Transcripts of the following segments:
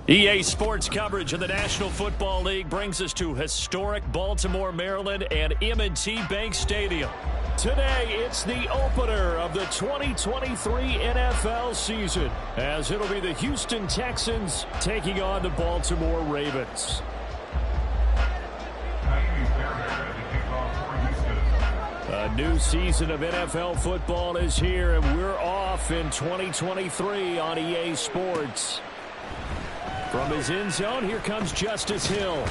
EA Sports coverage of the National Football League brings us to historic Baltimore, Maryland, and M&T Bank Stadium. Today, it's the opener of the 2023 NFL season, as it'll be the Houston Texans taking on the Baltimore Ravens. A new season of NFL football is here, and we're off in 2023 on EA Sports. From his end zone, here comes Justice Hill.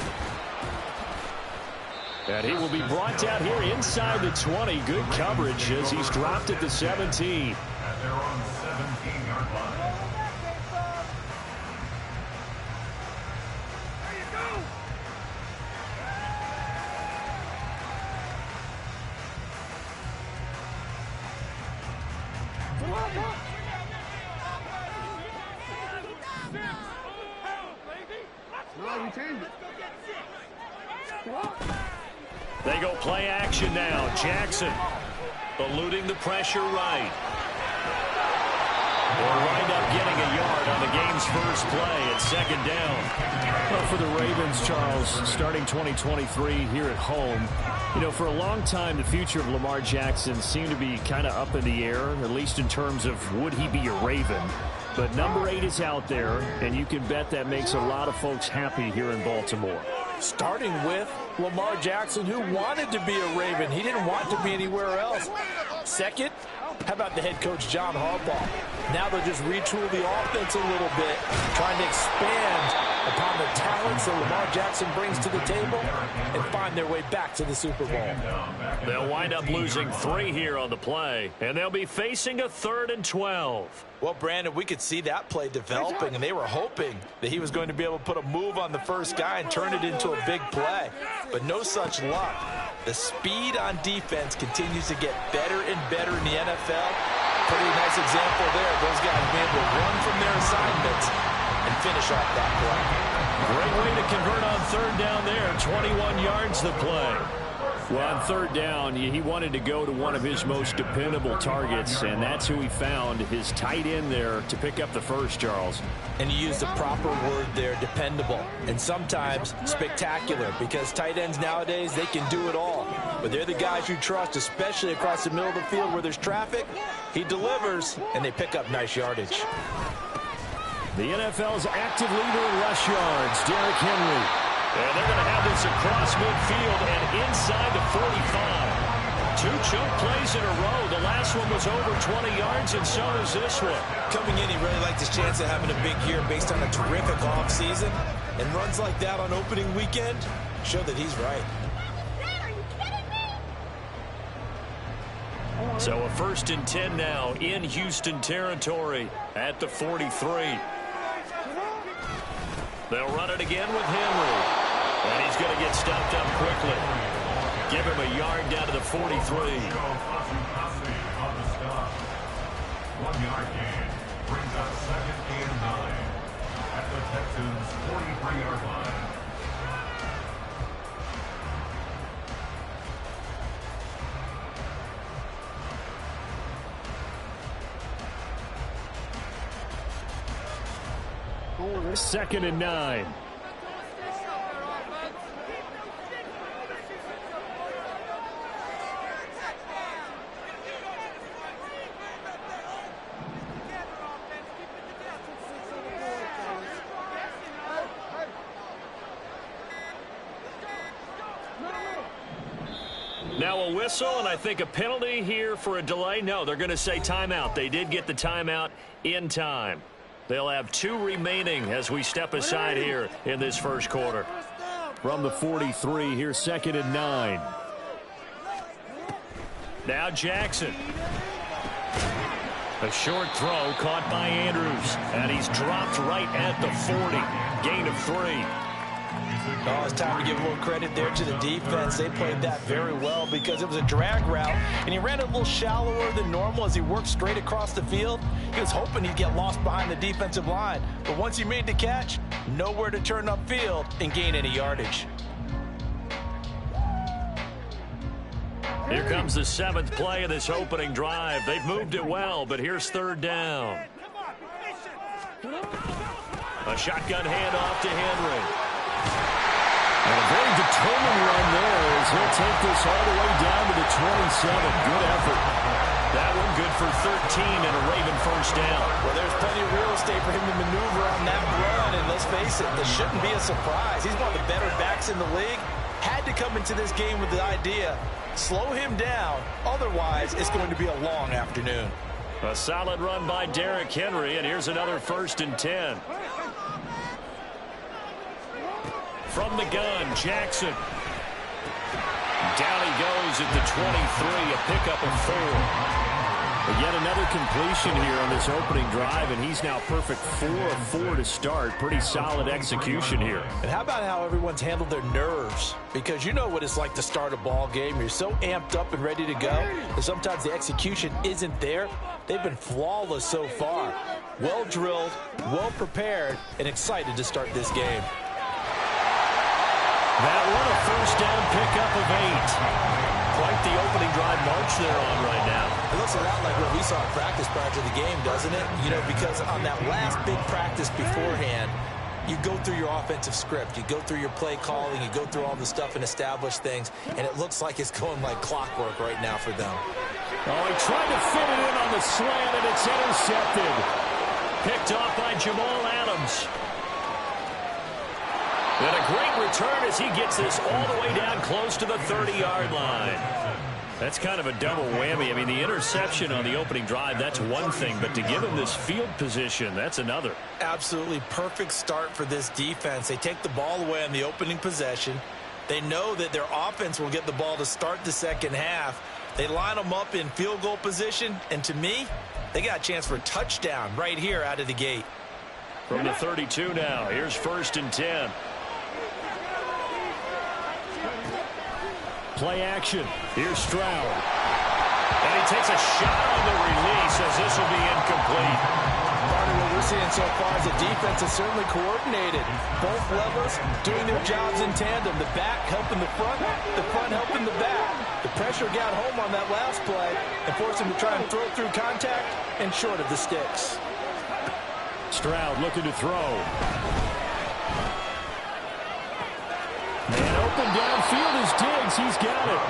And he will be brought down here inside the 20. Good coverage as he's dropped at the 17. At their own 17-yard line. They go play action now. Jackson eluding the pressure right. They'll wind up getting a yard on the game's first play at second down. Well, for the Ravens, Charles, starting 2023 here at home, you know, for a long time, the future of Lamar Jackson seemed to be kind of up in the air, at least in terms of would he be a Raven. But number 8 is out there, and you can bet that makes a lot of folks happy here in Baltimore. Starting with Lamar Jackson, who wanted to be a Raven. He didn't want to be anywhere else. Second, how about the head coach, John Harbaugh? Now they'll just retool the offense a little bit, trying to expand upon the talents that Lamar Jackson brings to the table and find their way back to the Super Bowl. They'll wind up losing 3 here on the play, and they'll be facing a 3rd and 12. Well, Brandon, we could see that play developing, and they were hoping that he was going to be able to put a move on the first guy and turn it into a big play. But no such luck. The speed on defense continues to get better and better in the NFL. Pretty nice example there. Those guys will be able to run from their assignments and finish off that play. Great way to convert on 3rd down there. 21 yards the play. Well, on 3rd down, he wanted to go to one of his most dependable targets, and that's who he found, his tight end there, to pick up the first, Charles. And you used the proper word there, dependable, and sometimes spectacular, because tight ends nowadays, they can do it all. But they're the guys you trust, especially across the middle of the field where there's traffic. He delivers, and they pick up nice yardage. The NFL's active leader in rush yards, Derrick Henry. And they're going to have this across midfield and inside the 45. 2 choke plays in a row. The last one was over 20 yards, and so is this one. Coming in, he really liked his chance of having a big year based on a terrific offseason. And runs like that on opening weekend show that he's right. So a 1st and 10 now in Houston territory at the 43. They'll run it again with Henry. And he's going to get stopped up quickly. Give him a yard down to the 43. 1-yard gain brings up 2nd and 9 at the Texans' 43-yard line. Second and 9. Now a whistle, and I think a penalty here for a delay. No, they're going to say timeout. They did get the timeout in time. They'll have 2 remaining as we step aside here in this first quarter. From the 43, here's 2nd and 9. Now Jackson. A short throw caught by Andrews, and he's dropped right at the 40. Gain of 3. Oh, it's time to give a little credit there to the defense. They played that very well because it was a drag route, and he ran it a little shallower than normal as he worked straight across the field. He was hoping he'd get lost behind the defensive line, but once he made the catch, nowhere to turn upfield and gain any yardage. Here comes the 7th play of this opening drive. They've moved it well, but here's 3rd down. A shotgun handoff to Henry. And a very determined run there as he'll take this all the way down to the 27. Good effort. That one good for 13 and a Raven first down. Well, there's plenty of real estate for him to maneuver on that run, and let's face it, this shouldn't be a surprise. He's one of the better backs in the league. Had to come into this game with the idea, slow him down, otherwise it's going to be a long afternoon. A solid run by Derrick Henry, and here's another 1st and 10. From the gun, Jackson. Down he goes at the 23, a pickup of 4. But yet another completion here on this opening drive, and he's now perfect 4 of 4 to start. Pretty solid execution here. And how about how everyone's handled their nerves? Because you know what it's like to start a ball game. You're so amped up and ready to go, and sometimes the execution isn't there. They've been flawless so far. Well drilled, well prepared, and excited to start this game. That one, a first down pickup of 8. Quite the opening drive march they're on right now. It looks a lot like what we saw in practice prior to the game, doesn't it? You know, because on that last big practice beforehand, you go through your offensive script, you go through your play calling, you go through all the stuff and establish things, and it looks like it's going like clockwork right now for them. Oh, he tried to fit it in on the slant, and it's intercepted. Picked off by Jamal Adams. And a great return as he gets this all the way down close to the 30-yard line. That's kind of a double whammy. I mean, the interception on the opening drive, that's one thing, but to give him this field position, that's another. Absolutely perfect start for this defense. They take the ball away on the opening possession. They know that their offense will get the ball to start the second half. They line them up in field goal position, and to me, they got a chance for a touchdown right here out of the gate. From the 32 now, here's 1st and 10. Play action. Here's Stroud. And he takes a shot on the release as this will be incomplete. Part of what we're seeing so far is the defense is certainly coordinated. Both levels doing their jobs in tandem. The back helping the front helping the back. The pressure got home on that last play and forced him to try and throw through contact and short of the sticks. Stroud looking to throw. Man open downfield is Diggs. He's got it.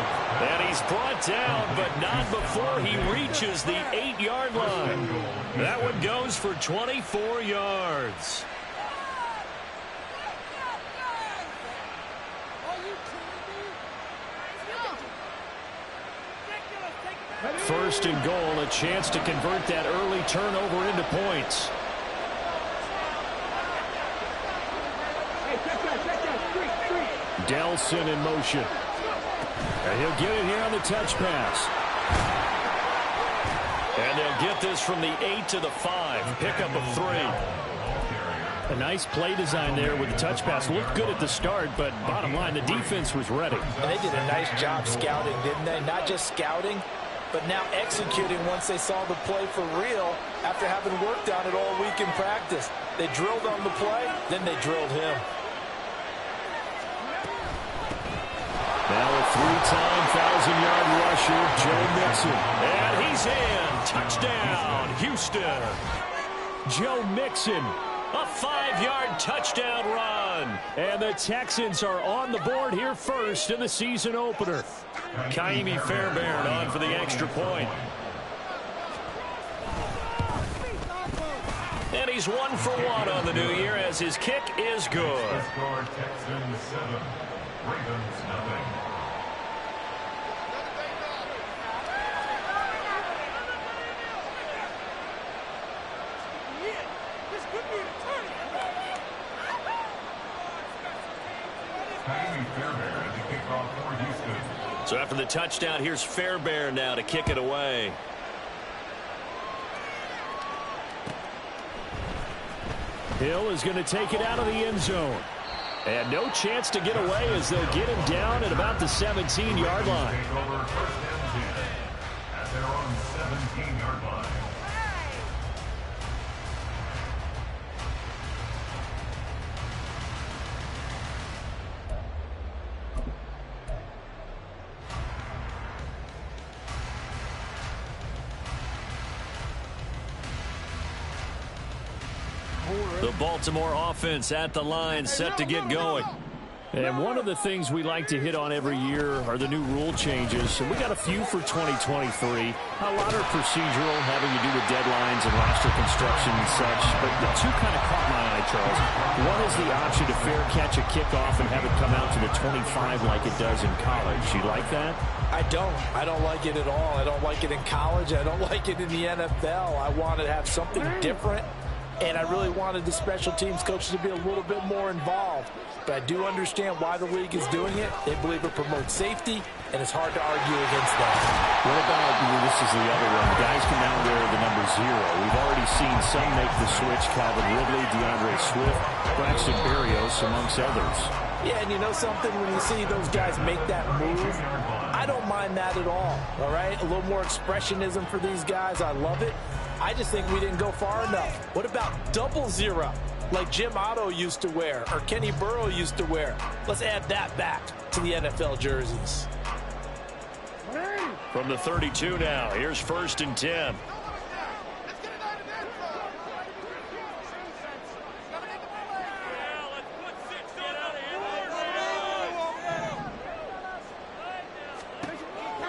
And he's brought down, but not before he reaches the 8-yard line. That one goes for 24 yards. First and goal, a chance to convert that early turnover into points. Delson in motion. And he'll get it here on the touch pass. And they'll get this from the 8 to the 5. Pickup of 3. A nice play design there with the touch pass. Looked good at the start, but bottom line, the defense was ready. And they did a nice job scouting, didn't they? Not just scouting, but now executing once they saw the play for real after having worked on it all week in practice. They drilled on the play, then they drilled him. Now a 3-time 1,000-yard rusher, Joe Mixon. And he's in. Touchdown, Houston. Joe Mixon, a 5-yard touchdown run. And the Texans are on the board here first in the season opener. Kaimi Fairbairn on for the extra point. And he's 1 for 1 on the new year as his kick is good. Texans 7, Ravens nothing. So after the touchdown, here's Fairbairn now to kick it away. Hill is going to take it out of the end zone. And no chance to get away as they'll get him down at about the 17-yard line. At their own 17-yard line. The Baltimore offense at the line, set to get going. And one of the things we like to hit on every year are the new rule changes. And we got a few for 2023. A lot are procedural, having to do with deadlines and roster construction and such. But the two kind of caught my eye, Charles. One is the option to fair catch a kickoff and have it come out to the 25 like it does in college. You like that? I don't like it at all. I don't like it in college. I don't like it in the NFL. I want to have something different. And I really wanted the special teams coaches to be a little bit more involved. But I do understand why the league is doing it. They believe it promotes safety, and it's hard to argue against that. What about, this is the other one, guys can now wear the number 0. We've already seen some make the switch, Calvin Ridley, DeAndre Swift, Braxton Berrios, amongst others. Yeah, and you know something? When you see those guys make that move, I don't mind that at all right? A little more expressionism for these guys. I love it. I just think we didn't go far enough. What about 00, like Jim Otto used to wear or Kenny Burrow used to wear? Let's add that back to the NFL jerseys. From the 32 now, here's 1st and 10.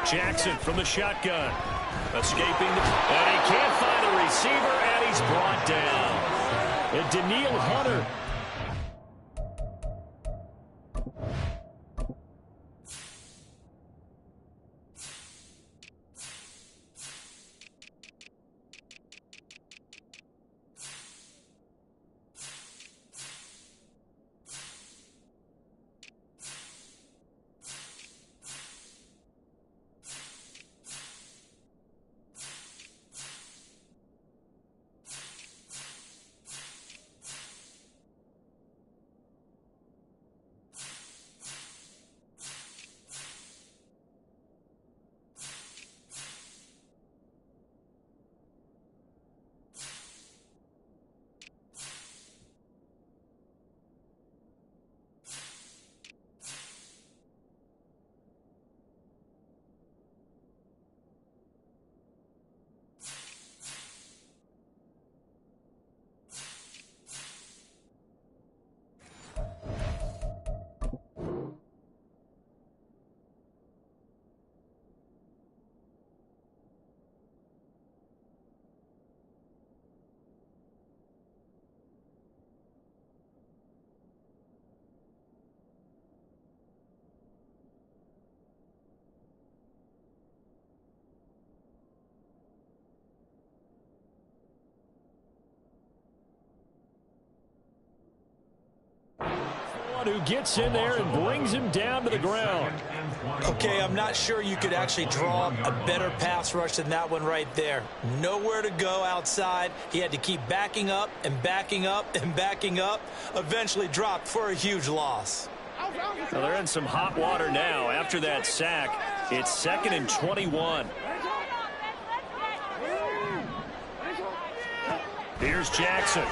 Jackson from the shotgun. Escaping, and he can't find a receiver, and he's brought down. And Danielle Hunter. Who gets in there and brings him down to the ground. Okay, I'm not sure you could actually draw a better pass rush than that one right there. Nowhere to go outside. He had to keep backing up and backing up and backing up. Eventually dropped for a huge loss. Well, they're in some hot water now. After that sack, it's 2nd and 21. Here's Jackson.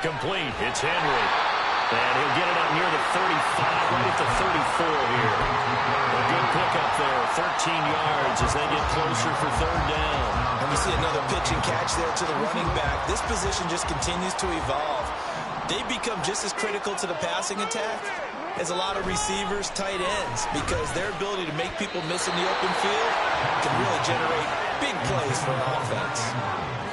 Complete. It's Henry. And he'll get it up near the 35, right at the 34 here. A good pickup there, 13 yards as they get closer for 3rd down. And we see another pitch and catch there to the running back. This position just continues to evolve. They become just as critical to the passing attack as a lot of receivers, tight ends, because their ability to make people miss in the open field can really generate big plays for an offense.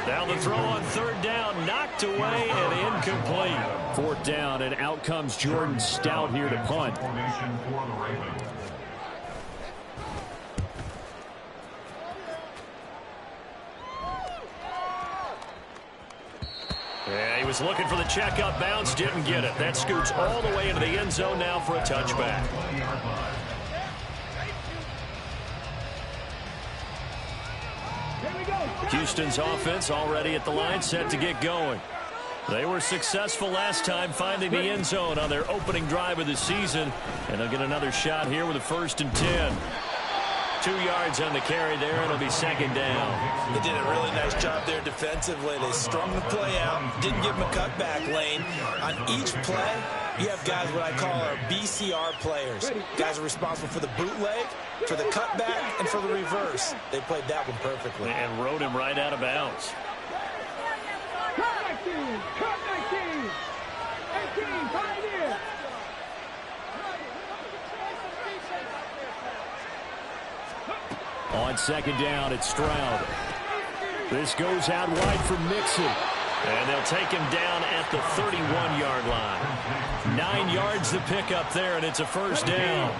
Now the throw on 3rd down, knocked away and incomplete. 4th down, and out comes Jordan Stout here to punt. Yeah, he was looking for the checkup bounce, didn't get it. That scoots all the way into the end zone now for a touchback. Houston's offense already at the line, set to get going. They were successful last time finding the end zone on their opening drive of the season, and they'll get another shot here with a 1st and 10. 2 yards on the carry there, and it'll be 2nd down. They did a really nice job there defensively. They strung the play out, didn't give them a cutback lane. On each play, you have guys what I call our BCR players. Guys are responsible for the bootleg, for the cutback, and for the reverse. They played that one perfectly. And rode him right out of bounds. On second down, it's Stroud. This goes out wide for Mixon. And they'll take him down at the 31-yard line. 9 yards to pick up there, and it's a first down.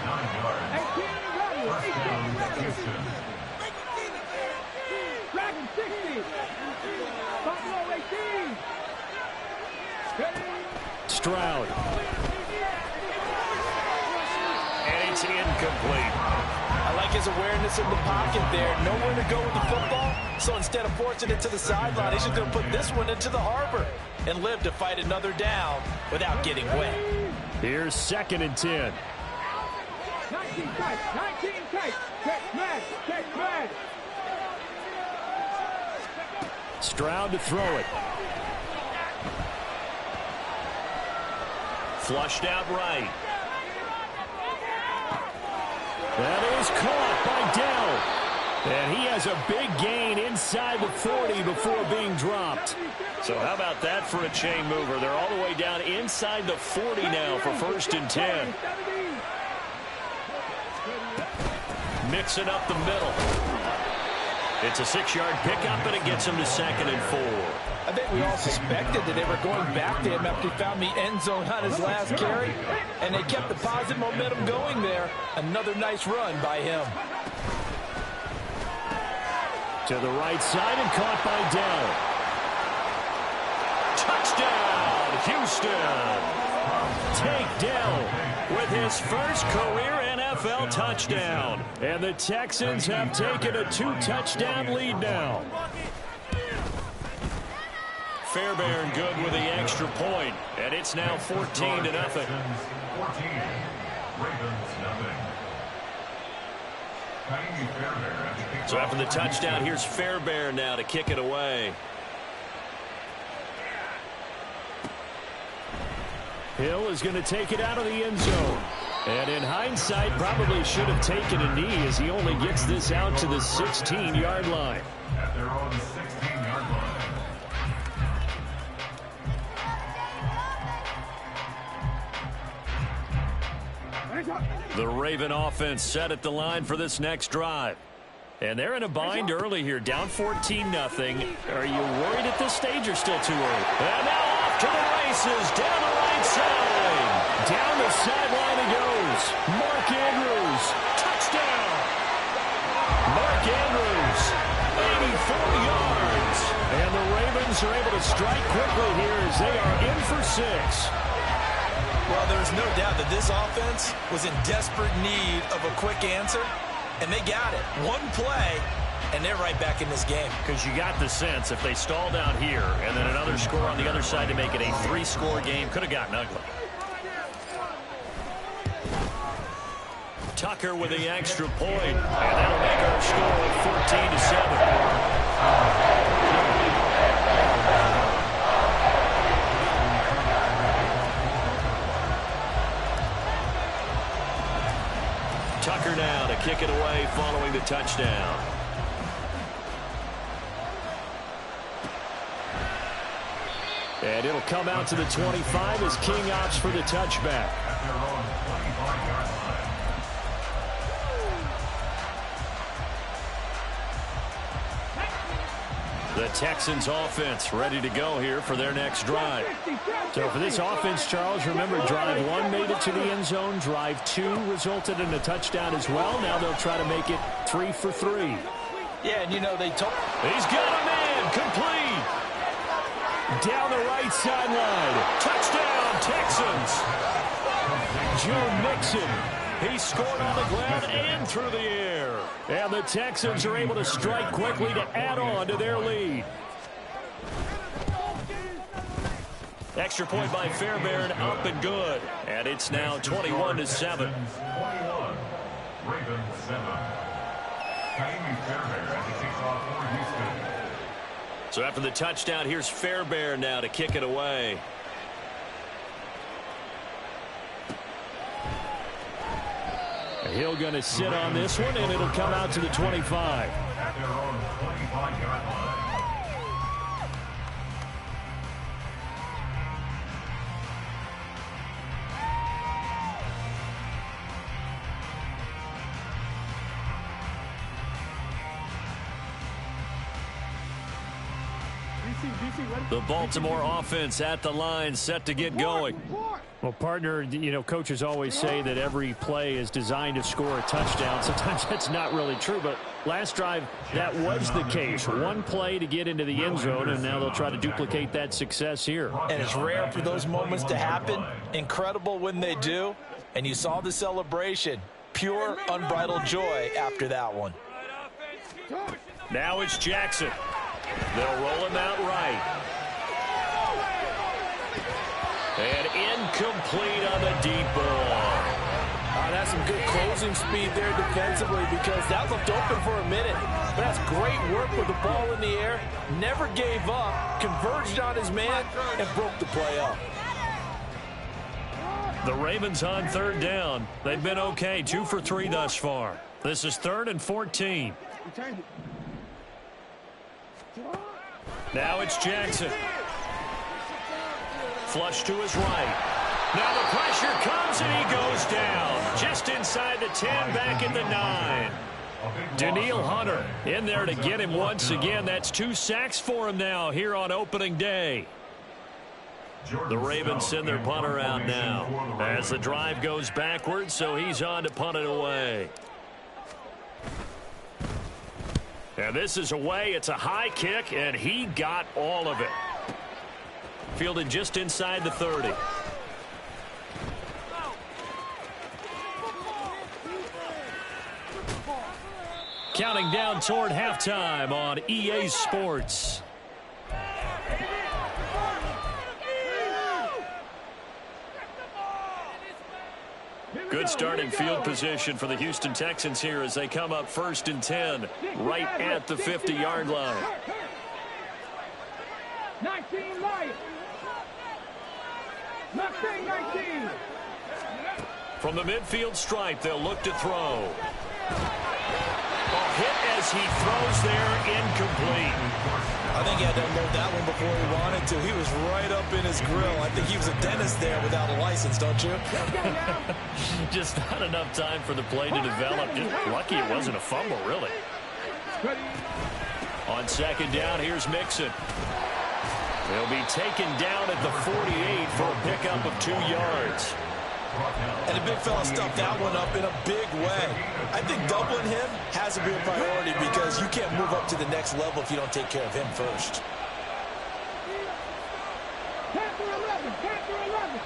Stroud. And it's incomplete. I like his awareness in the pocket there. Nowhere to go with the football. So instead of forcing it to the sideline, he's just going to put this one into the harbor and live to fight another down without getting wet. Here's 2nd and 10. 19 tight. Check man. Stroud to throw it. Flushed out right. That is caught by Dell. And he has a big gain inside the 40 before being dropped. So how about that for a chain mover? They're all the way down inside the 40 now for 1st and 10. Mixing up the middle. It's a 6-yard pickup, and it gets him to 2nd and 4. I think we all suspected that they were going back to him after he found the end zone on his last carry, and they kept the positive momentum going there. Another nice run by him. To the right side and caught by Dell. Touchdown, Houston. Take Dell with his first career NFL touchdown. And the Texans have taken a 2-touchdown lead now. Fairbairn good with the extra point, and it's now 14-0. 14. Ravens nothing. So after the touchdown, here's Fairbairn now to kick it away. Hill is going to take it out of the end zone. And in hindsight, probably should have taken a knee as he only gets this out to the 16-yard line. At their own 16-yard line. The Raven offense set at the line for this next drive. And they're in a bind early here, down 14-0. Are you worried at this stage or still too early? And now off to the races, down the right side. Down the sideline he goes. Mark Andrews, touchdown. Mark Andrews, 84 yards. And the Ravens are able to strike quickly here as they are in for 6. Well, there's no doubt that this offense was in desperate need of a quick answer, and they got it. One play, and they're right back in this game. Because you got the sense if they stalled out here and then another score on the other side to make it a 3-score game, could have gotten ugly. Tucker with the extra point, and that'll make our score 14-7. Tucker now to kick it away following the touchdown. And it'll come out to the 25 as King opts for the touchback. At their own 25-yard line. The Texans offense ready to go here for their next drive. So for this offense, Charles, remember drive 1 made it to the end zone. Drive 2 resulted in a touchdown as well. Now they'll try to make it 3 for 3. Yeah, and you know, they told... He's got a man, complete. Down the right sideline. Touchdown, Texans. Joe Mixon. He scored on the ground and through the air. And the Texans are able to strike quickly to add on to their lead. Extra point by Fairbairn, up and good. And it's now 21-7. 21. Ravens 7. Kaimi Fairbairn as he kicks off for Houston. So after the touchdown, here's Fairbairn now to kick it away. Hill going to sit on this one, and it'll come out to the 25. At their own 25-yard line. The Baltimore offense at the line, set to get going. Well, partner, you know, coaches always say that every play is designed to score a touchdown. Sometimes that's not really true, but last drive, that was the case. One play to get into the end zone, and now they'll try to duplicate that success here. And it's rare for those moments to happen. Incredible when they do. And you saw the celebration. Pure, unbridled joy after that one. Now it's Jackson. They'll roll him out right. And incomplete on the deep ball. That's some good closing speed there defensively because that looked open for a minute. But that's great work with the ball in the air. Never gave up, converged on his man, and broke the play up. The Ravens on third down. They've been okay, 2 for 3 thus far. This is 3rd and 14. Now it's Jackson. Flush to his right. Now the pressure comes and he goes down. Just inside the 10, back at the 9. Danielle Hunter in there to get him once again. That's 2 sacks for him now here on opening day. The Ravens send their punter out now as the drive goes backwards, so he's on to punt it away. And this is away. It's a high kick, and he got all of it. Fielded just inside the 30. Counting down toward halftime on EA Sports. Good starting field position for the Houston Texans here as they come up 1st and 10 right at the 50-yard line. 19 Lions. 19. From the midfield stripe, they'll look to throw. A hit as he throws there, incomplete. I think he had to unload that one before he wanted to. He was right up in his grill. I think he was a dentist there without a license, don't you? Just not enough time for the play to develop. Just lucky it wasn't a fumble, really. On 2nd down, here's Mixon. He'll be taken down at the 48 for a pickup of 2 yards. And the big fella stuffed that one up in a big way. I think doubling him has to be a priority because you can't move up to the next level if you don't take care of him first. Panther 11. Panther 11.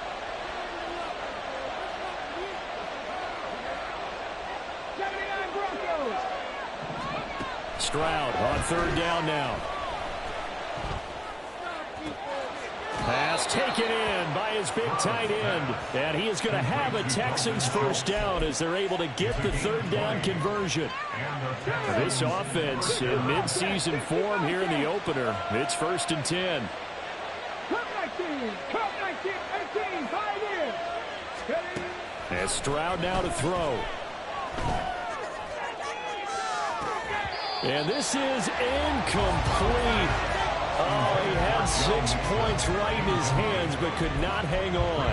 Broncos. Stroud on 3rd down now. Pass taken in by his big tight end. And he is going to have a Texans 1st down as they're able to get the 3rd down conversion. This offense in midseason form here in the opener. It's 1st and 10. Cup 19. Cup 19. 18. 5 in. And Stroud now to throw. And this is incomplete. Oh, he had 6 points right in his hands, but could not hang on.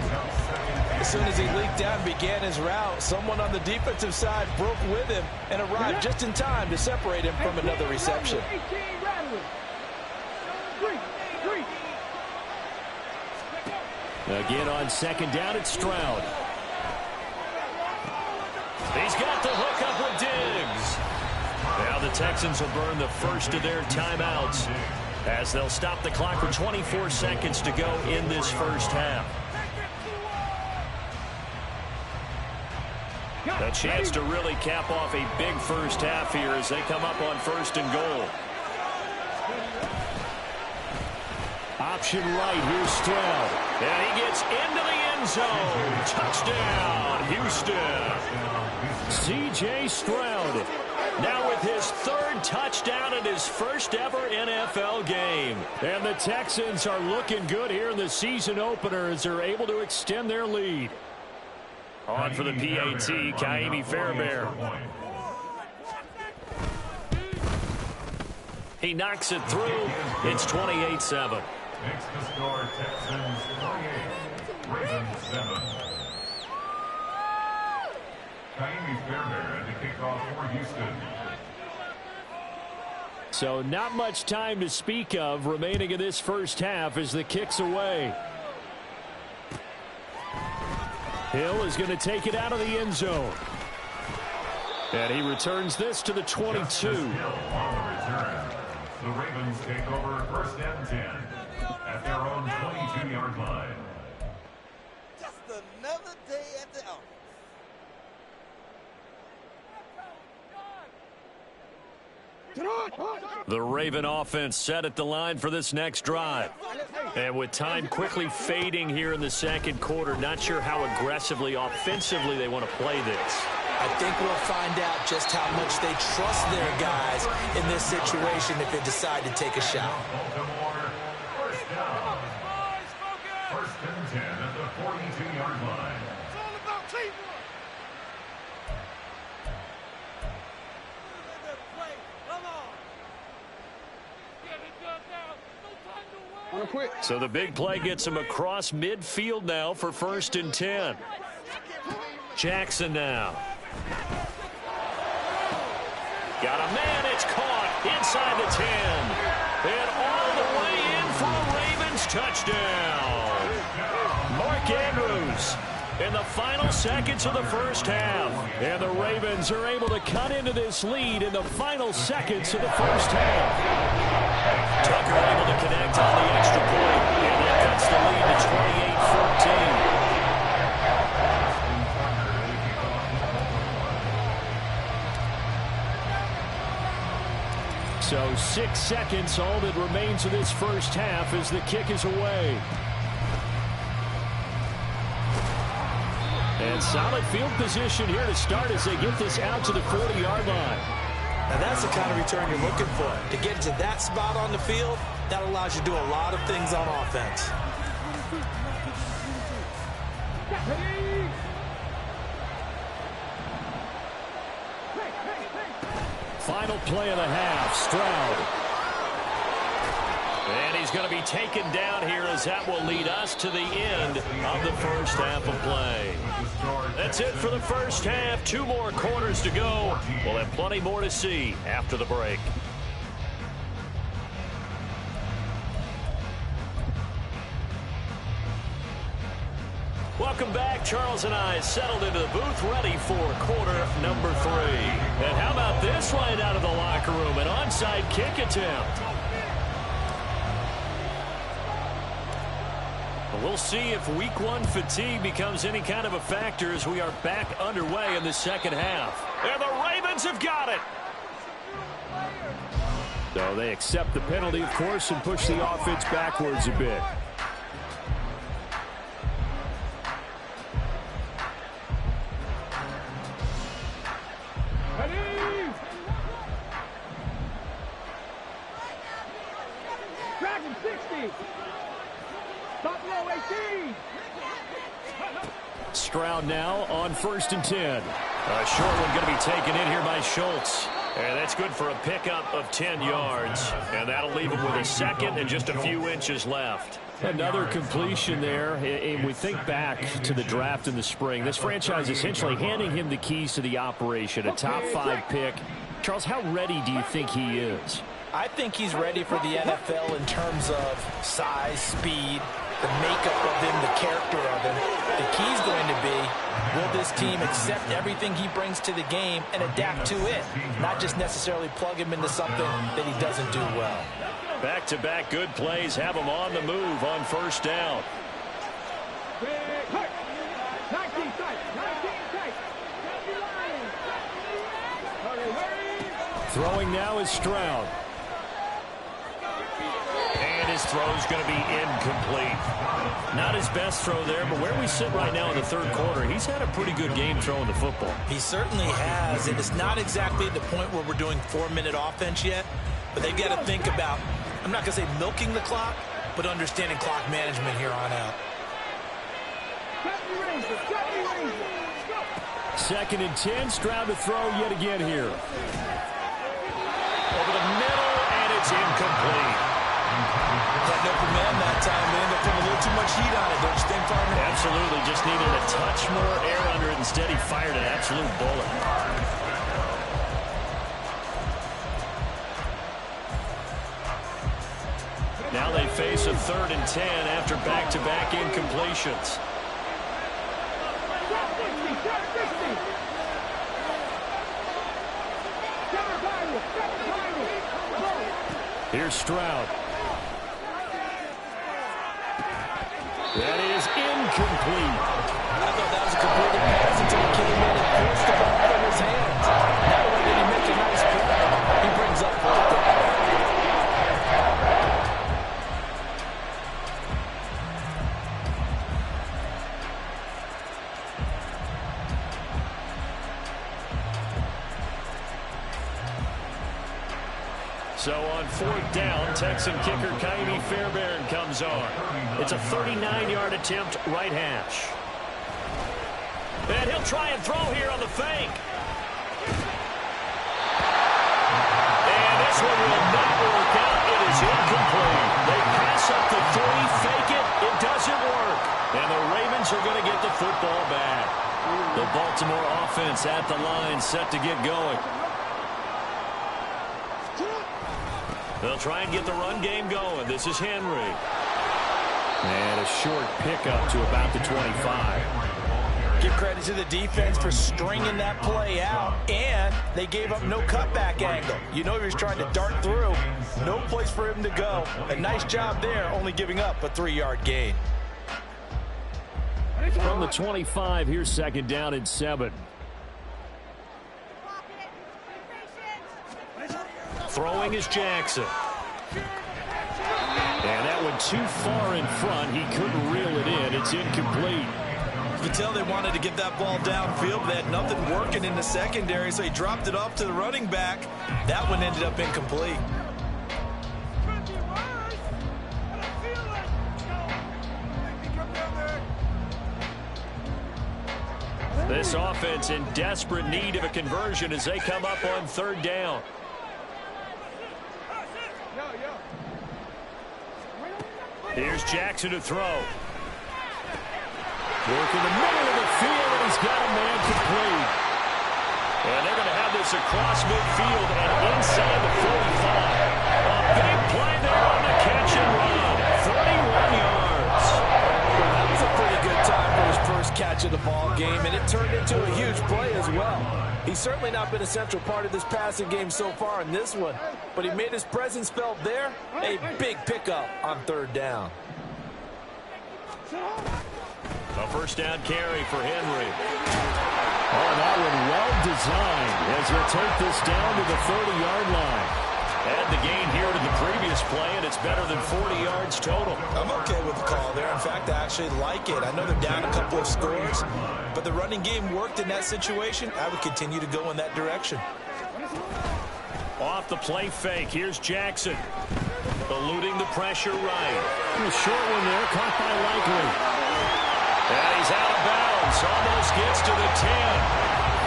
As soon as he leaked down and began his route, someone on the defensive side broke with him and arrived just in time to separate him from another reception. Again on 2nd down, it's Stroud. He's got the hook up with Diggs. Now the Texans will burn the first of their timeouts as they'll stop the clock with 24 seconds to go in this 1st half. A chance to really cap off a big 1st half here as they come up on 1st and goal. Option right, here's Stroud. And he gets into the end zone. Touchdown, Houston. C.J. Stroud. Now with his 3rd touchdown in his 1st ever NFL game. And the Texans are looking good here in the season opener as they're able to extend their lead. On for the PAT, Kaimi Fairbairn. He knocks it through. It's 28-7. Makes the score Texans 28, Ravens 7. Kaimi Fairbairn to kick off for Houston. So not much time to speak of remaining in this first half as the kick's away. Hill is going to take it out of the end zone. And he returns this to the 22. The Ravens take over first and 10 at their own 22-yard line. Just another day at the office. The Raven offense set at the line for this next drive. And with time quickly fading here in the second quarter, not sure how aggressively, offensively they want to play this. I think we'll find out just how much they trust their guys in this situation if they decide to take a shot. Baltimore, first down. First and 10 at the 42-yard line. It's all about teamwork. Come on. Get it done now. No time to wait. So the big play gets him across midfield now for first and 10. Jackson now. Got a man, it's caught inside the 10. And all the way in for a Ravens touchdown. Mark Andrews in the final seconds of the first half. And the Ravens are able to cut into this lead in the final seconds of the first half. Tucker able to connect on the extra point. And that cuts the lead to 28-14. So 6 seconds, all that remains of this first half as the kick is away. And solid field position here to start as they get this out to the 40-yard line. Now that's the kind of return you're looking for. To get to that spot on the field, that allows you to do a lot of things on offense. Final play of the half, Stroud. And he's going to be taken down here as that will lead us to the end of the first half of play. That's it for the first half. 2 more quarters to go. We'll have plenty more to see after the break. Welcome back. Charles and I settled into the booth ready for quarter number 3. And how about this right out of the locker room? An onside kick attempt. We'll see if week 1 fatigue becomes any kind of a factor as we are back underway in the second half. And the Ravens have got it. So they accept the penalty, of course, and push the offense backwards a bit. Dragon 60. Buffalo 18. Stroud now on first and 10. A short one going to be taken in here by Schultz. And that's good for a pickup of 10 yards. And that'll leave him with a second and just a few inches left. Another completion there. And we think back to the draft in the spring. This franchise essentially handing him the keys to the operation. A top 5 pick. Charles, how ready do you think he is? I think he's ready for the NFL in terms of size, speed, the makeup of him, the character of him. The key's going to be, will this team accept everything he brings to the game and adapt to it? Not just necessarily plug him into something that he doesn't do well. Back-to-back good plays have him on the move on first down. 19 tight. 19 tight. Throwing now is Stroud. And his throw's going to be incomplete. Not his best throw there, but where we sit right now in the third quarter, he's had a pretty good game throwing the football. He certainly has, and it's not exactly the point where we're doing 4-minute offense yet, but they've got to think about, I'm not going to say milking the clock, but understanding clock management here on out. Second and 10, Stroud to throw yet again here. Over the middle, and it's incomplete. Got no command that time. They end up putting a little too much heat on it, don't you think, partner? Absolutely. Just needed a touch more air under it. Instead, he fired an absolute bullet. Now they face a 3rd and 10 after back-to-back incompletions. Here's Stroud. That is incomplete. I thought that was a completed pass until he came in and forced the ball out of his hands. Not only did he make a nice play, he brings up fourth down. So on 4th down, Texan kicker Kaimi Fairbairn comes on. It's a 39-yard attempt, right hash. And he'll try and throw here on the fake. And this one will not work out. It is incomplete. They pass up the 3, fake it. It doesn't work. And the Ravens are going to get the football back. The Baltimore offense at the line, set to get going. They'll try and get the run game going. This is Henry. And a short pickup to about the 25. Give credit to the defense for stringing that play out, and they gave up no cutback angle. You know he was trying to dart through. No place for him to go. A nice job there, only giving up a 3-yard gain. From the 25, here's 2nd down and 7. Throwing is Jackson. And that one too far in front. He couldn't reel it in. It's incomplete. You could tell they wanted to get that ball downfield, but they had nothing working in the secondary, so he dropped it off to the running back. That one ended up incomplete. This offense in desperate need of a conversion as they come up on 3rd down. Here's Jackson to throw. Work in the middle of the field, and he's got a man complete. And they're going to have this across midfield and inside the 45. A big play there on the catch and run. 31 yards. Well, that was a pretty good time for his first catch of the ball game, and it turned into a huge play as well. He's certainly not been a central part of this passing game so far in this one, but he made his presence felt there. A big pickup on 3rd down. A 1st down carry for Henry. Oh, that one well designed as he'll take this down to the 30-yard line. Add the gain here to the previous play, and it's better than 40 yards total. I'm okay with the call there. In fact, I actually like it. I know they're down a couple of scores, but the running game worked in that situation. I would continue to go in that direction. Off the play fake, here's Jackson. Eluding the pressure right. A short one there, caught by Likely. And he's out of bounds, almost gets to the 10.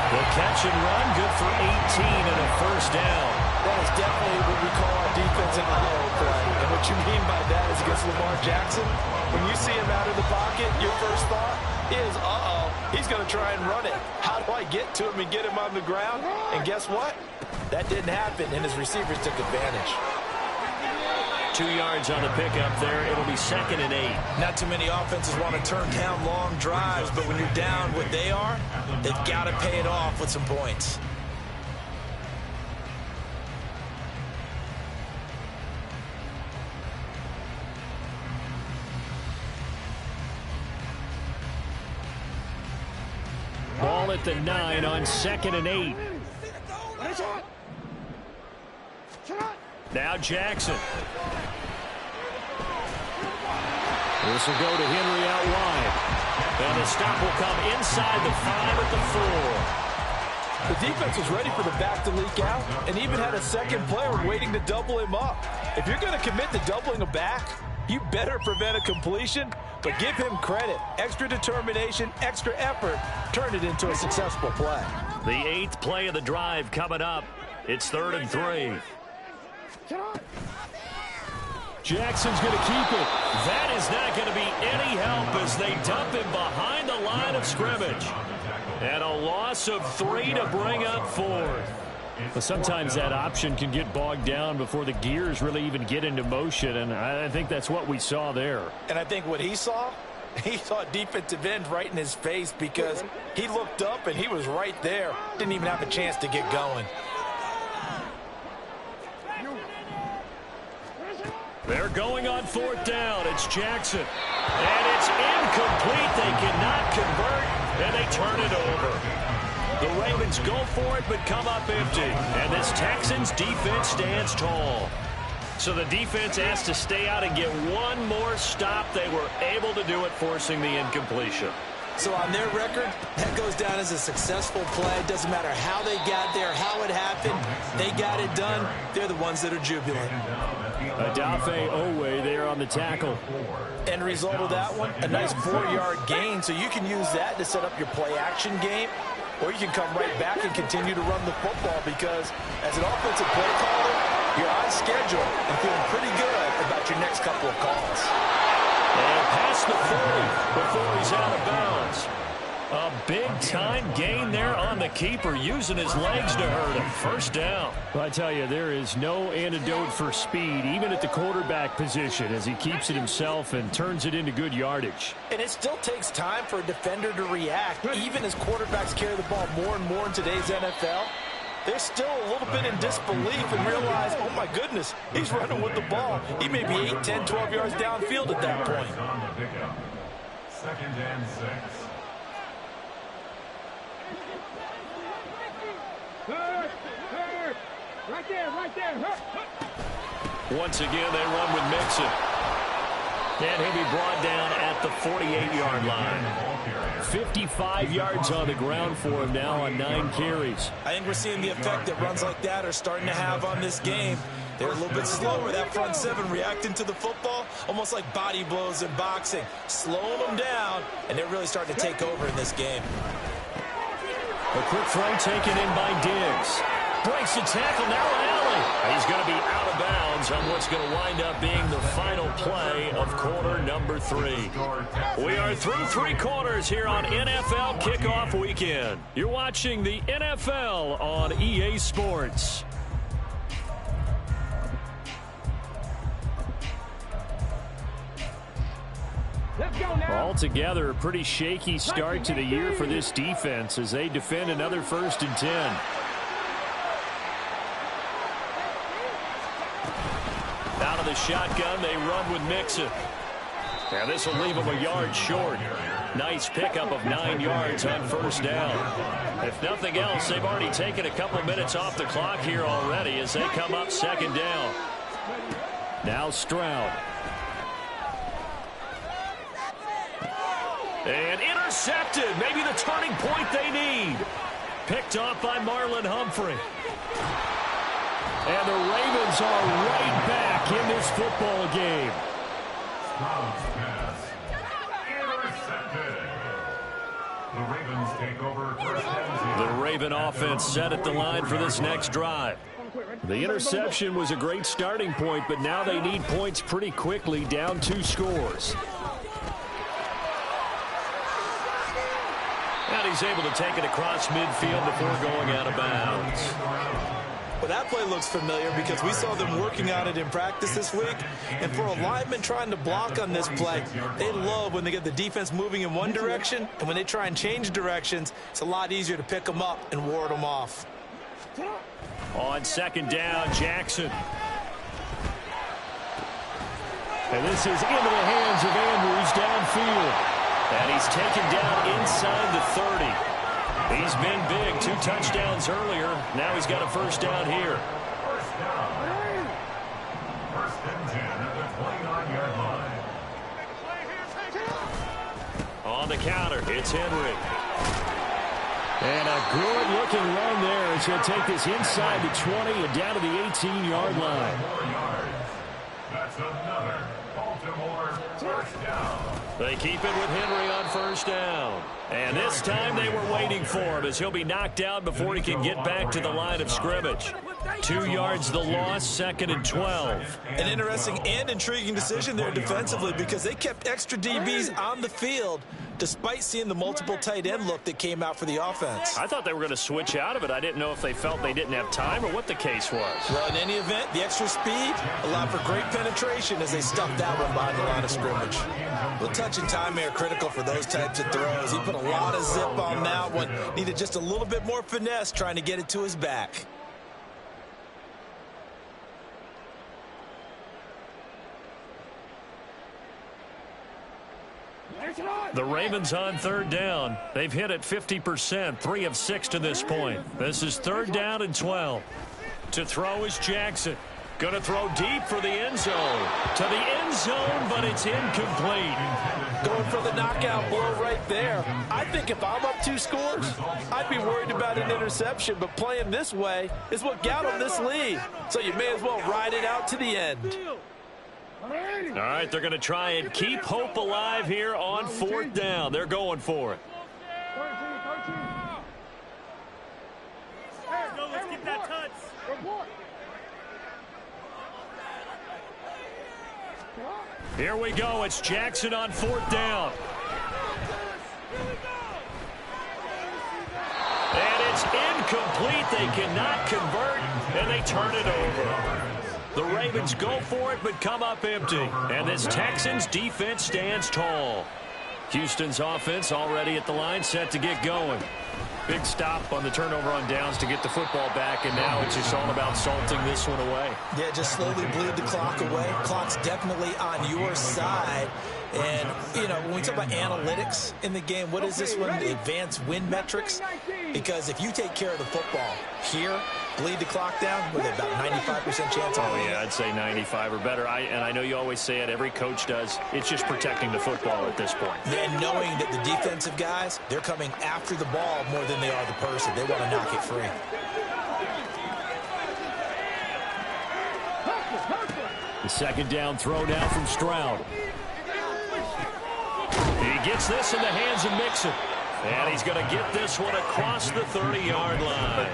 The catch and run, good for 18 and a 1st down. That is definitely what we call our defense in a low play. And what you mean by that is against Lamar Jackson, when you see him out of the pocket, your first thought is, he's going to try and run it. How do I get to him and get him on the ground? And guess what? That didn't happen, and his receivers took advantage. 2 yards on the pickup there. It'll be 2nd and 8. Not too many offenses want to turn down long drives, but when you're down what they are, they've got to pay it off with some points. Ball at the 9 on 2nd and 8. Now Jackson. This will go to Henry out wide. And the stop will come inside the 5 at the 4. The defense was ready for the back to leak out and even had a second player waiting to double him up. If you're going to commit to doubling a back, you better prevent a completion, but give him credit. Extra determination, extra effort, turned it into a successful play. The 8th play of the drive coming up. It's 3rd and 3. Jackson's going to keep it. That is not going to be any help as they dump him behind the line of scrimmage. And a loss of 3 to bring up 4th. But sometimes that option can get bogged down before the gears really even get into motion, and I think that's what we saw there. And I think what he saw defensive end right in his face, because he looked up and he was right there. Didn't even have a chance to get going. They're going on 4th down. It's Jackson. And it's incomplete. They cannot convert, and they turn it over. The Ravens go for it, but come up empty. And this Texans defense stands tall. So the defense has to stay out and get one more stop. They were able to do it, forcing the incompletion. So on their record, that goes down as a successful play. Doesn't matter how they got there, how it happened. They got it done. They're the ones that are jubilant. Adafe Owe there on the tackle. End result of that one, a nice 4-yard gain. So you can use that to set up your play-action game, or you can come right back and continue to run the football, because as an offensive play caller, you're on schedule and feeling pretty good about your next couple of calls. And past the 40 before he's out of bounds. A big-time gain there on the keeper, using his legs to hurt him. First down. Well, I tell you, there is no antidote for speed, even at the quarterback position, as he keeps it himself and turns it into good yardage. And it still takes time for a defender to react, even as quarterbacks carry the ball more and more in today's NFL. They're still a little bit in disbelief and realize, oh my goodness, he's running with the ball. He may be 8, 10, 12 yards downfield at that point. 2nd and 6. Right there, right there. Once again, they run with Mixon. And he'll be brought down at the 48-yard line. 55 yards on the ground for him now on 9 carries. I think we're seeing the effect that runs like that are starting to have on this game. They're a little bit slower, that front 7 reacting to the football, almost like body blows in boxing, slowing them down, and they're really starting to take over in this game. A quick throw taken in by Diggs. Breaks the tackle, now an alley. He's going to be out of bounds on what's going to wind up being the final play of quarter number 3. We are through 3 quarters here on NFL Kickoff Weekend. You're watching the NFL on EA Sports. Let's go now. Altogether, a pretty shaky start to the year for this defense as they defend another 1st and 10. Out of the shotgun, they run with Mixon. And this will leave him a yard short. Nice pickup of 9 yards on 1st down. If nothing else, they've already taken a couple minutes off the clock here already as they come up 2nd down. Now Stroud. And intercepted. Maybe the turning point they need. Picked off by Marlon Humphrey. And the Ravens are right back in this football game. Stroud's pass intercepted. The Ravens take over 1st and 10. The Raven offense set at the line for this next drive. The interception was a great starting point, but now they need points pretty quickly, down 2 scores. And he's able to take it across midfield before going out of bounds. Well, that play looks familiar because we saw them working on it in practice this week. And for a lineman trying to block on this play, they love when they get the defense moving in one direction. And when they try and change directions, it's a lot easier to pick them up and ward them off. On 2nd down, Jackson. And this is into the hands of Andrews downfield. And he's taken down inside the 30. He's been big. 2 touchdowns earlier. Now he's got a 1st down here. 1st down. 1st and 10 at the 20-yard line. On the counter, it's Henry. And a good-looking run there as he'll take this inside the 20 and down to the 18-yard line. 4 yards. That's another Baltimore 1st down. They keep it with Henry on 1st down. And this time they were waiting for him as he'll be knocked out before he can get back to the line of scrimmage. 2 yards the loss, 2nd and 12. An interesting and intriguing decision there defensively because they kept extra DBs on the field despite seeing the multiple tight end look that came out for the offense. I thought they were going to switch out of it. I didn't know if they felt they didn't have time or what the case was. Well, in any event, the extra speed allowed for great penetration as they stuffed that one behind the line of scrimmage. Well, touch and time are critical for those types of throws. He put a lot of zip on that one. Needed just a little bit more finesse trying to get it to his back. The Ravens on 3rd down. They've hit it 50%, 3 of 6 to this point. This is 3rd down and 12. To throw is Jackson. Going to throw deep for the end zone. To the end zone, but it's incomplete. Going for the knockout blow right there. I think if I'm up 2 scores, I'd be worried about an interception, but playing this way is what got them this lead. So you may as well ride it out to the end. All right, they're going to try and keep hope alive here on 4th down. They're going for it. Let's get that touch. Here we go. It's Jackson on 4th down. And it's incomplete. They cannot convert, and they turn it over. The Ravens go for it, but come up empty. And this Texans defense stands tall. Houston's offense already at the line, set to get going. Big stop on the turnover on downs to get the football back, and now it's just all about salting this one away. Yeah, just slowly bleed the clock away. Clock's definitely on your side. And, you know, when we talk about analytics in the game, what is this one? The advanced win metrics? Because if you take care of the football here, bleed the clock down, with about 95% chance of winning. Oh, yeah, I'd say 95 or better. And I know you always say it, every coach does. It's just protecting the football at this point. And knowing that the defensive guys, they're coming after the ball more than they are the person. They want to knock it free. The 2nd down throw now from Stroud. He gets this in the hands of Mixon. And he's going to get this one across the 30-yard line.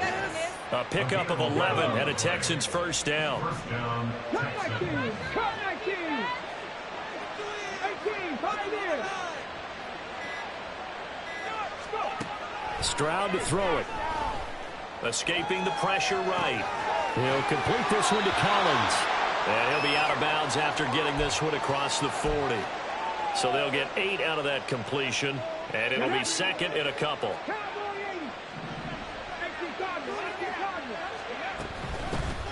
A pickup of 11 and a Texans 1st down. Stroud to throw it. Escaping the pressure right. He'll complete this one to Collins. And he'll be out of bounds after getting this one across the 40. So they'll get 8 out of that completion, and it'll be 2nd and a couple.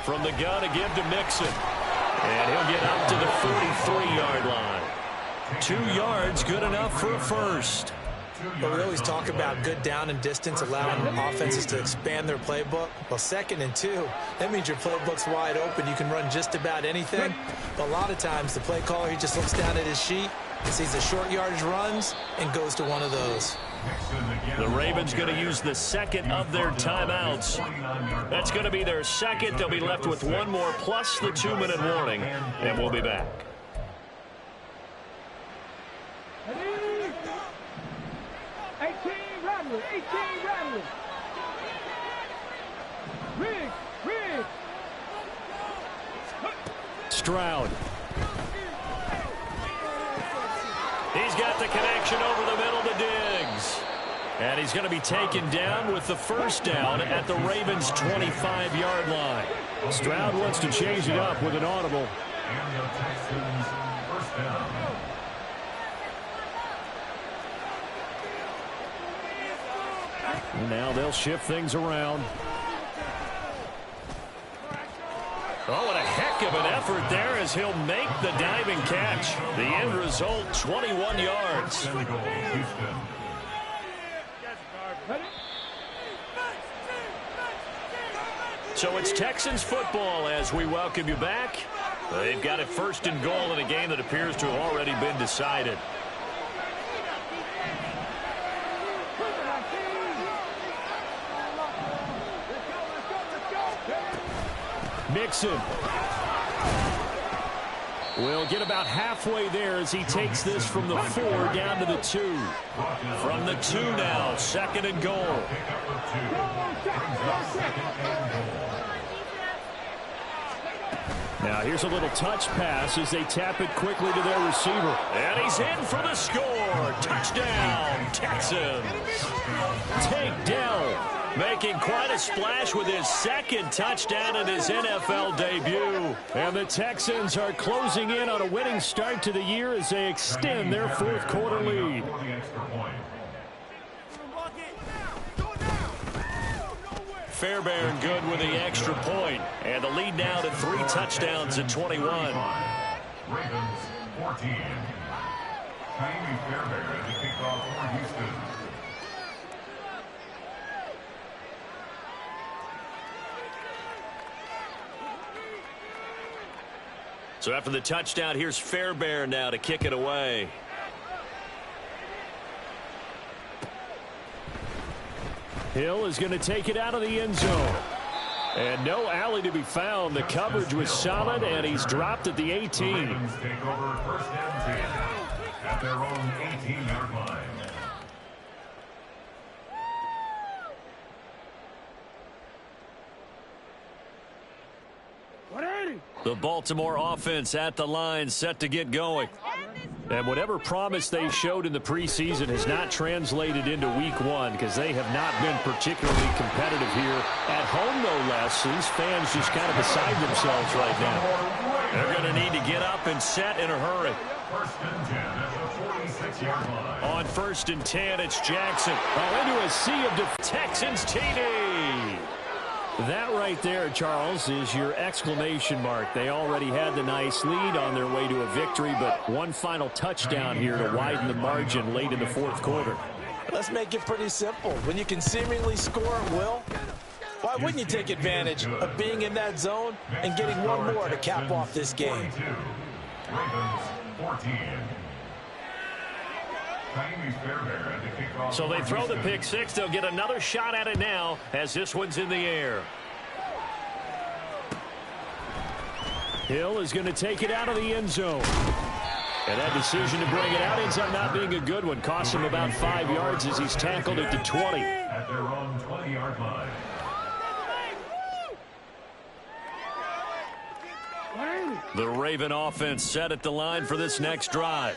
From the gun to give to Mixon. And he'll get up to the 43-yard line. 2 yards, good enough for a first. Well, we always talk about good down and distance, allowing offenses to expand their playbook. Well, 2nd and 2, that means your playbook's wide open. You can run just about anything. But a lot of times, the play caller, he just looks down at his sheet, sees the short yardage runs, and goes to one of those. The Ravens going to use the 2nd of their timeouts. That's going to be their 2nd. They'll be left with 1 more plus the 2-minute warning, and we'll be back. 18 Rattler. Riggs. Stroud. He's got the connection over the middle to Diggs. And he's going to be taken down with the 1st down at the Ravens' 25-yard line. Stroud wants to change it up with an audible. And the Texans 1st down. And now they'll shift things around. Oh, what a heck of an effort there as he'll make the diving catch. The end result, 21 yards. Houston. So it's Texans football as we welcome you back. They've got it 1st and goal in a game that appears to have already been decided. Mixon will get about halfway there as he takes this from the 4 down to the 2. From the 2 now, 2nd and goal. Now here's a little touch pass as they tap it quickly to their receiver. And he's in for the score. Touchdown, Texans. Tank Dell making quite a splash with his second touchdown in his NFL debut. And the Texans are closing in on a winning start to the year as they extend their fourth quarter lead. Fairbairn good with the extra point. And the lead now to 3 touchdowns at 21. Ravens 14. Jamie Fairbairn to kick off for Houston. So after the touchdown, here's Fairbairn now to kick it away. Hill is going to take it out of the end zone. And no alley to be found. The coverage was solid, and he's dropped at the 18. Ravens take over first and 10 at their own 18-yard line. The Baltimore offense at the line, set to get going. And whatever promise they showed in the preseason has not translated into week 1 because they have not been particularly competitive here. At home, no less. These fans just kind of beside themselves right now. They're going to need to get up and set in a hurry. First and 10 at the 46-yard line. On first and 10, it's Jackson. Into a sea of Texans TD. That right there, Charles, is your exclamation mark. They already had the nice lead on their way to a victory, but one final touchdown here to widen the margin late in the fourth quarter. Let's make it pretty simple. When you can seemingly score at will, why wouldn't you take advantage of being in that zone and getting one more to cap off this game? Ravens 14. So they throw the pick six. They'll get another shot at it now as this one's in the air. Hill is going to take it out of the end zone. And that decision to bring it out ends up not being a good one. Cost him about 5 yards as he's tackled at the 20. At their own 20-yard line. The Raven offense set at the line for this next drive.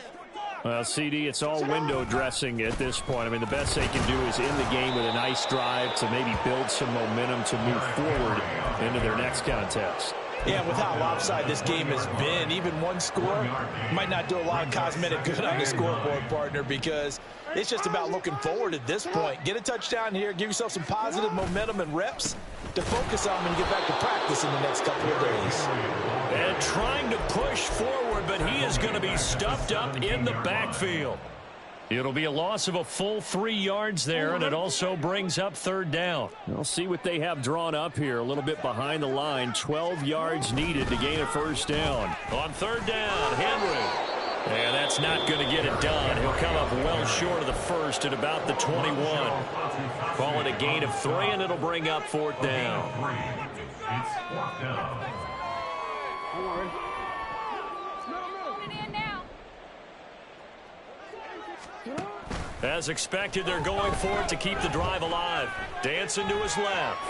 Well, CD, it's all window dressing at this point. I mean, the best they can do is end the game with a nice drive to maybe build some momentum to move forward into their next contest. Yeah, with how lopsided this game has been, even one score might not do a lot of cosmetic good on the scoreboard, partner, because it's just about looking forward at this point. Get a touchdown here, give yourself some positive momentum and reps to focus on and get back to practice in the next couple of days. And trying to push forward, but he is going to be stuffed up in the backfield. It'll be a loss of a full 3 yards there, and it also brings up third down. We'll see what they have drawn up here. A little bit behind the line. 12 yards needed to gain a first down. On third down, Henry. And that's not going to get it done. He'll come up well short of the first at about the 21. Call it a gain of 3, and it'll bring up fourth down. It's fourth down. As expected, they're going for it to keep the drive alive. Dancing to his left.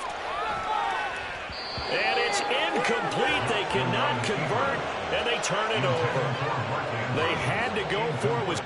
And it's incomplete. They cannot convert, and they turn it over. They had to go for it.